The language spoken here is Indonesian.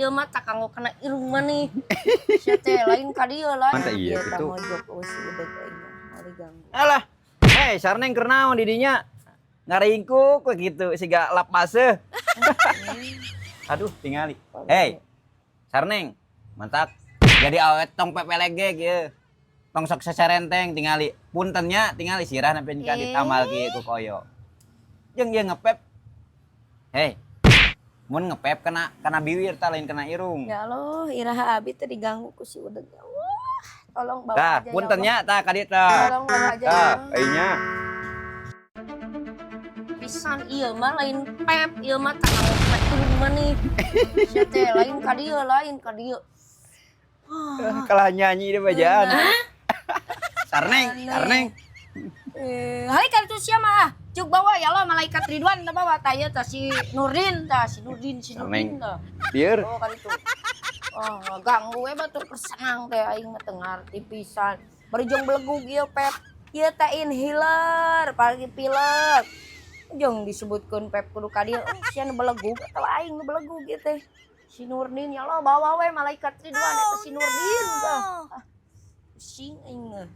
Ieu mah tak kanggo kena irung mah nih. Sia teh lain ka dieu lain. Mantap iya Eta gitu. mojok euy udah aing mah mari ganggu. Alah. Hei, sarneng keur naon di dinya? Ngaringkuk we gitu siga lap baseuh. Aduh, tingali. Hei. Sarneng, mantap. Jadi awet tong pepelege kieu. Tong sok saserenteng tingali. Puntennya tingali sirah nempeun ka ditamal kieu ku koyo. Jeung ieu ngepep. Hei. Mun ngepep kena bibir tah lain kena irung. Ya Allah, iraha abi teh diganggu ku si udeg. Ya Allah. Tolong bawa Tah, aja ya puntennya Allah. tah ka dieu tah. Tolong bawa aja ya Tah, Allah. euy Pisan ieu mah lain pep, ieu mah tak kanggo kena irung mah nih. Sia teh lain ka dieu. Kalah nyanyi deh bajaan. Sarneng. Hai kan tuh sia mah. Cuk bawa ya Allah malaikat Ridwan da bawa tah ieu tah si Nurdin tah. Sarneng. Dieur. Oh kan itu. Oh, ganggu we batur kesenang teh aing mah teu ngarti pisan. Bari jong belegug ieu pep. Ieu teh inhaler, pagi pilek. Jong disebutkeun pep kudu ka dieu. Sia nu belegug atawa aing nu belegug ieu teh. Si Nurdin ya Allah bawa we malaikat Ridwan eta si Nurdin tah. Pusing aing mah.